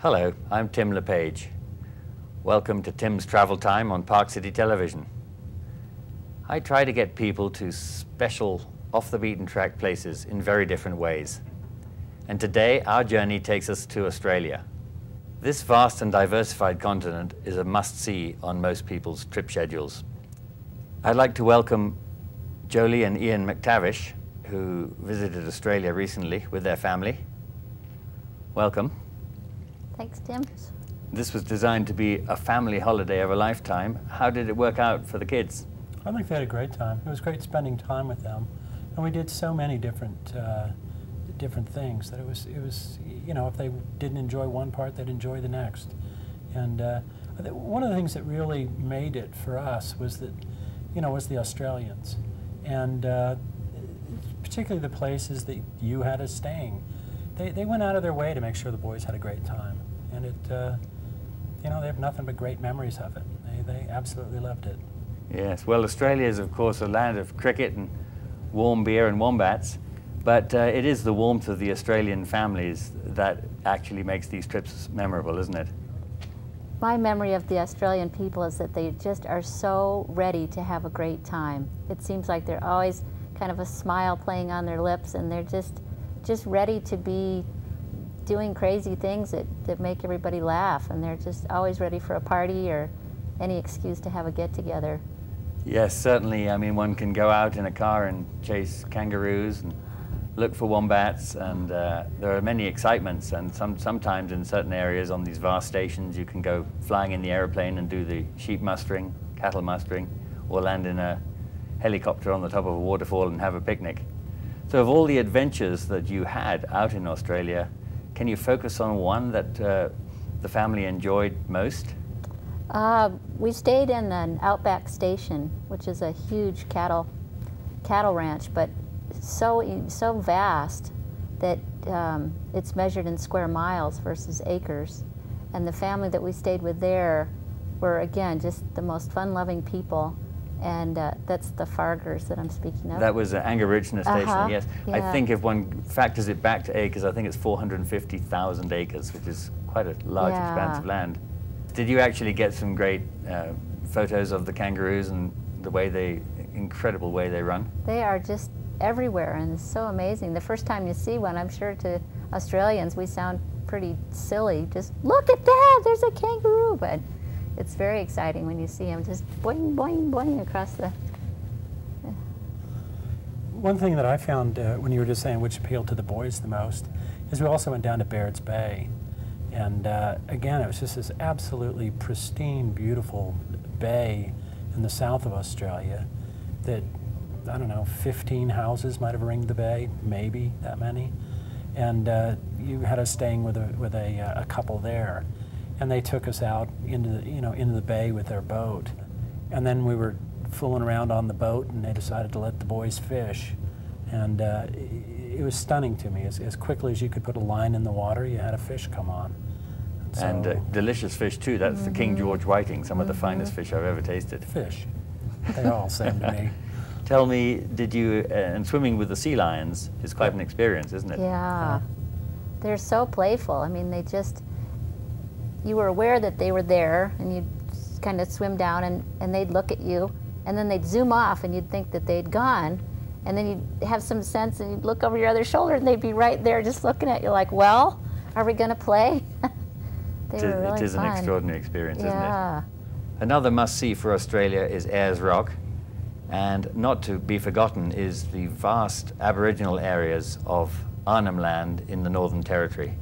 Hello, I'm Tim Lapage. Welcome to Tim's Travel Time on Park City Television. I try to get people to special, off-the-beaten-track places in very different ways. And today, our journey takes us to Australia. This vast and diversified continent is a must-see on most people's trip schedules. I'd like to welcome Jolie and Ian McTavish, who visited Australia recently with their family. Welcome. Thanks, Tim. This was designed to be a family holiday of a lifetime. How did it work out for the kids? I think they had a great time. It was great spending time with them, and we did so many different things that it was you know, if they didn't enjoy one part, they'd enjoy the next. And one of the things that really made it for us was that, you know, was the Australians, and particularly the places that you had us staying. They went out of their way to make sure the boys had a great time, and it, you know, they have nothing but great memories of it. They absolutely loved it. Yes, well, Australia is, of course, a land of cricket and warm beer and wombats, but it is the warmth of the Australian families that actually makes these trips memorable, isn't it? My memory of the Australian people is that they just are so ready to have a great time. It seems like they're always kind of a smile playing on their lips, and they're just ready to be doing crazy things that make everybody laugh, and they're just always ready for a party or any excuse to have a get-together. Yes, certainly. I mean, one can go out in a car and chase kangaroos and look for wombats, and there are many excitements, and sometimes in certain areas on these vast stations you can go flying in the airplane and do the sheep mustering, cattle mustering, or land in a helicopter on the top of a waterfall and have a picnic. So of all the adventures that you had out in Australia, can you focus on one that the family enjoyed most? We stayed in an outback station, which is a huge cattle ranch, but so vast that it's measured in square miles versus acres. And the family that we stayed with there were, again, just the most fun-loving people. And that's the Fargers that I'm speaking of. That was Angarudna Station, yes. Yeah. I think if one factors it back to acres, I think it's 450,000 acres, which is quite a large expanse of land. Did you actually get some great photos of the kangaroos and the incredible way they run? They are just everywhere, and it's so amazing. The first time you see one, I'm sure to Australians we sound pretty silly. Just look at that, there's a kangaroo. But it's very exciting when you see them just boing, boing, boing across the... One thing that I found when you were just saying which appealed to the boys the most is we also went down to Baird's Bay. And again, it was just this absolutely pristine, beautiful bay in the south of Australia that, I don't know, 15 houses might have ringed the bay, maybe that many. And you had us staying with a couple there. And they took us out into the bay with their boat. And then we were fooling around on the boat, and they decided to let the boys fish. And it was stunning to me. As quickly as you could put a line in the water, you had a fish come on. And delicious fish too. That's the King George whiting, some of the finest fish I've ever tasted. Fish. They all seem to me. Tell me, did you, and swimming with the sea lions is quite an experience, isn't it? Yeah. They're so playful. I mean, you were aware that they were there, and you'd kind of swim down, and they'd look at you, and then they'd zoom off, and you'd think that they'd gone, and then you'd have some sense, and you'd look over your other shoulder, and they'd be right there just looking at you like, well, are we going to play? They were really It is fun. an extraordinary experience, isn't Yeah. it? Another must-see for Australia is Ayers Rock, and not to be forgotten is the vast Aboriginal areas of Arnhem Land in the Northern Territory.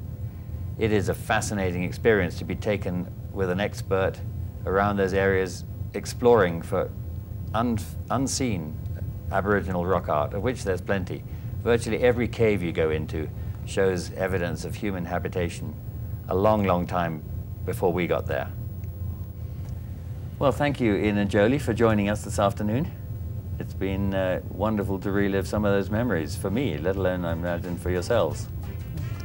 It is a fascinating experience to be taken with an expert around those areas, exploring for unseen Aboriginal rock art, of which there's plenty. Virtually every cave you go into shows evidence of human habitation a long, long time before we got there. Well, thank you, Ian and Jolie, for joining us this afternoon. It's been wonderful to relive some of those memories for me, let alone, I imagine, for yourselves.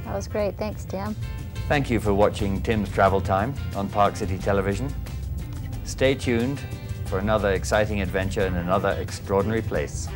That was great. Thanks, Tim. Thank you for watching Tim's Travel Time on Park City Television. Stay tuned for another exciting adventure in another extraordinary place.